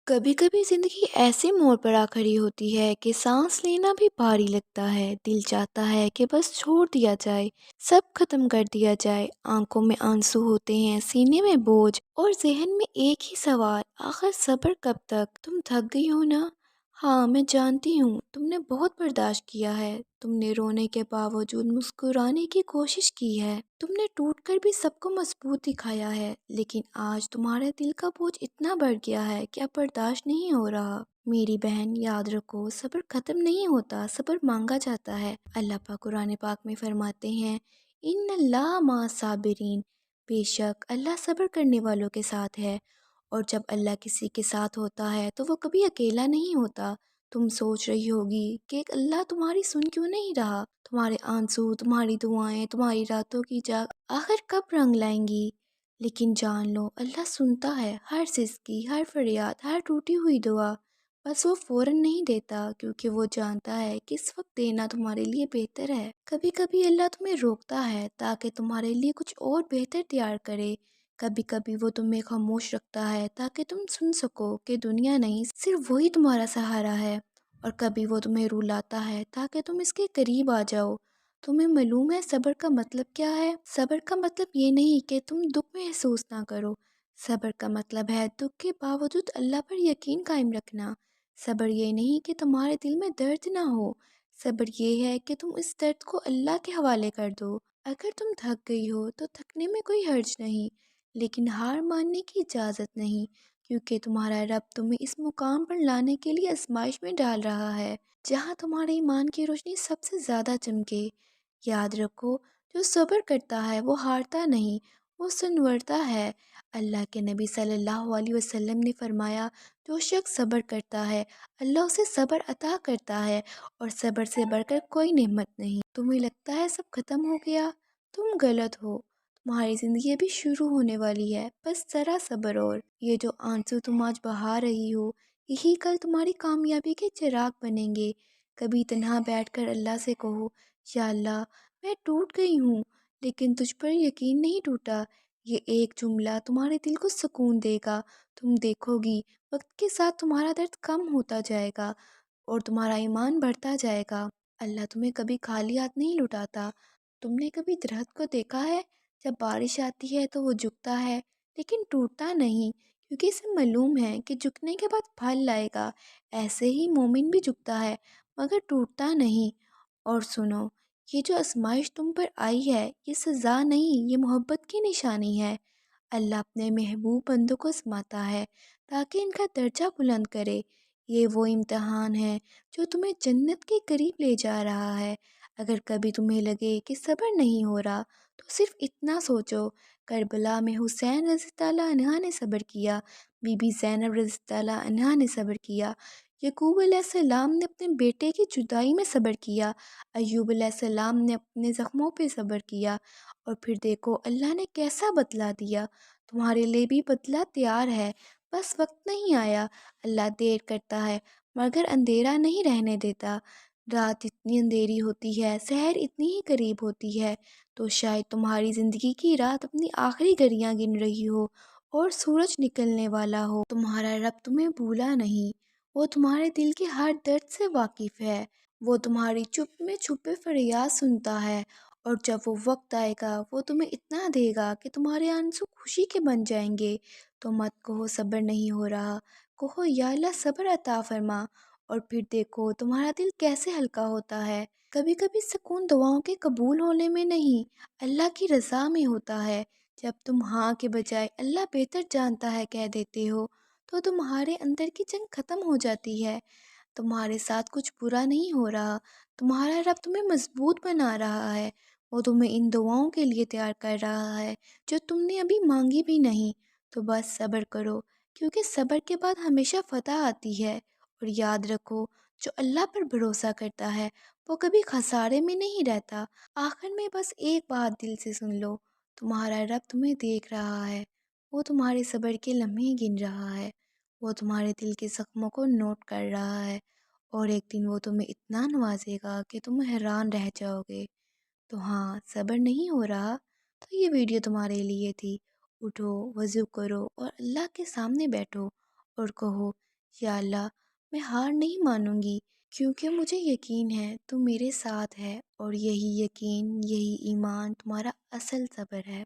कभी कभी जिंदगी ऐसे मोड़ पर आ खड़ी होती है कि सांस लेना भी भारी लगता है। दिल चाहता है कि बस छोड़ दिया जाए, सब खत्म कर दिया जाए। आंखों में आंसू होते हैं, सीने में बोझ और जहन में एक ही सवाल, आखिर सब्र कब तक। तुम थक गई हो ना? हाँ, मैं जानती हूँ, तुमने बहुत बर्दाश्त किया है। तुमने रोने के बावजूद मुस्कुराने की कोशिश की है। तुमने टूट कर भी सबको मजबूत दिखाया है, लेकिन आज तुम्हारे दिल का बोझ इतना बढ़ गया है कि अब बर्दाश्त नहीं हो रहा। मेरी बहन, याद रखो, सब्र खत्म नहीं होता, सब्र मांगा जाता है। अल्लाह पाक कुरान पाक में फरमाते हैं, इन्नल्लाह मा साबिरीन, बेशक अल्लाह सब्र करने वालों के साथ है। और जब अल्लाह किसी के साथ होता है तो वो कभी अकेला नहीं होता। तुम सोच रही होगी कि अल्लाह तुम्हारी सुन क्यों नहीं रहा। तुम्हारे आंसू, तुम्हारी दुआएं, तुम्हारी रातों की जाग आखिर कब रंग लाएंगी। लेकिन जान लो, अल्लाह सुनता है हर सिसकी, हर फरियाद, हर टूटी हुई दुआ। बस वो फौरन नहीं देता, क्योंकि वो जानता है कि इस वक्त देना तुम्हारे लिए बेहतर है। कभी कभी अल्लाह तुम्हें रोकता है ताकि तुम्हारे लिए कुछ और बेहतर तैयार करे। कभी कभी वो तुम्हें खामोश रखता है ताकि तुम सुन सको कि दुनिया नहीं, सिर्फ वही तुम्हारा सहारा है। और कभी वो तुम्हें रुलाता है ताकि तुम इसके करीब आ जाओ। तुम्हें मालूम है सब्र का मतलब क्या है? सब्र का मतलब ये नहीं कि तुम दुख महसूस ना करो। सब्र का मतलब है दुख के बावजूद अल्लाह पर यकीन कायम रखना। सब्र ये नहीं कि तुम्हारे दिल में दर्द ना हो। सब्र ये है कि तुम इस दर्द को अल्लाह के हवाले कर दो। अगर तुम थक गई हो तो थकने में कोई हर्ज नहीं, लेकिन हार मानने की इजाज़त नहीं, क्योंकि तुम्हारा रब तुम्हें इस मुकाम पर लाने के लिए आजमाइश में डाल रहा है, जहाँ तुम्हारे ईमान की रोशनी सबसे ज़्यादा चमके। याद रखो, जो सब्र करता है वो हारता नहीं, वो संवरता है। अल्लाह के नबी सल्लल्लाहु अलैहि वसल्लम ने फरमाया, जो शख्स सब्र करता है अल्लाह उसे सब्र अता करता है, और सब्र से बढ़कर कोई नेमत नहीं। तुम्हें लगता है सब खत्म हो गया? तुम गलत हो। तुम्हारी ज़िंदगी अभी शुरू होने वाली है, बस ज़रा सब्र। और ये जो आंसू तुम आज बहा रही हो, यही कल तुम्हारी कामयाबी के चिराग बनेंगे। कभी तन्हा बैठकर अल्लाह से कहो, या अल्लाह, मैं टूट गई हूँ, लेकिन तुझ पर यकीन नहीं टूटा। ये एक जुमला तुम्हारे दिल को सुकून देगा। तुम देखोगी, वक्त के साथ तुम्हारा दर्द कम होता जाएगा और तुम्हारा ईमान बढ़ता जाएगा। अल्लाह तुम्हें कभी खाली हाथ नहीं लुटाता। तुमने कभी दरख्त को देखा है? जब बारिश आती है तो वो झुकता है, लेकिन टूटता नहीं, क्योंकि इसे मालूम है कि झुकने के बाद फल लाएगा। ऐसे ही मोमिन भी झुकता है, मगर टूटता नहीं। और सुनो, ये जो आजमाइश तुम पर आई है, ये सज़ा नहीं, ये मोहब्बत की निशानी है। अल्लाह अपने महबूब बंदों को आजमाता है ताकि इनका दर्जा बुलंद करे। ये वो इम्तहान है जो तुम्हें जन्नत के करीब ले जा रहा है। अगर कभी तुम्हें लगे कि सब्र नहीं हो रहा, तो सिर्फ इतना सोचो, करबला में हुसैन रज़ी तआला अन्हा ने सब्र किया, बीबी ज़ैनब रज़ी तआला अन्हा ने सब्र किया, यकूब अलैहिस्सलाम ने अपने बेटे की जुदाई में सब्र किया, अय्यूब अलैहिस्सलाम ने अपने ज़ख्मों पे सब्र किया, और फिर देखो अल्लाह ने कैसा बदला दिया। तुम्हारे लिए भी बदला तैयार है, बस वक्त नहीं आया। अल्लाह देर करता है, मगर अंधेरा नहीं रहने देता। रात इतनी अंधेरी होती है, सहर इतनी ही करीब होती है। तो शायद तुम्हारी ज़िंदगी की रात अपनी आखिरी घड़ियां गिन रही हो और सूरज निकलने वाला हो। तुम्हारा रब तुम्हें भूला नहीं, वो तुम्हारे दिल के हर दर्द से वाकिफ़ है। वो तुम्हारी चुप में छुपे फरियाद सुनता है, और जब वो वक्त आएगा वो तुम्हें इतना देगा कि तुम्हारे आंसू खुशी के बन जाएंगे। तो मत कहो सब्र नहीं हो रहा, कहो या अल्लाह सब्र अता फरमा, और फिर देखो तुम्हारा दिल कैसे हल्का होता है। कभी कभी सुकून दुआओं के कबूल होने में नहीं, अल्लाह की रज़ा में होता है। जब तुम हाँ के बजाय अल्लाह बेहतर जानता है कह देते हो, तो तुम्हारे अंदर की जंग खत्म हो जाती है। तुम्हारे साथ कुछ बुरा नहीं हो रहा, तुम्हारा रब तुम्हें मजबूत बना रहा है। वो तुम्हें इन दुआओं के लिए तैयार कर रहा है जो तुमने अभी मांगी भी नहीं। तो बस सब्र करो, क्योंकि सब्र के बाद हमेशा फतह आती है। और याद रखो, जो अल्लाह पर भरोसा करता है वो कभी खसारे में नहीं रहता। आखिर में बस एक बात दिल से सुन लो, तुम्हारा रब तुम्हें देख रहा है, वो तुम्हारे सब्र के लम्हे गिन रहा है, वो तुम्हारे दिल के ज़ख्मों को नोट कर रहा है, और एक दिन वो तुम्हें इतना नवाजेगा कि तुम हैरान रह जाओगे। तो हाँ, सब्र नहीं हो रहा, तो ये वीडियो तुम्हारे लिए थी। उठो, वज़ू करो और अल्लाह के सामने बैठो और कहो, یا اللہ، میں ہار نہیں مانوں گی، کیونکہ مجھے یقین ہے تو میرے ساتھ ہے، اور یہی یقین، یہی ایمان تمہارا اصل صبر ہے۔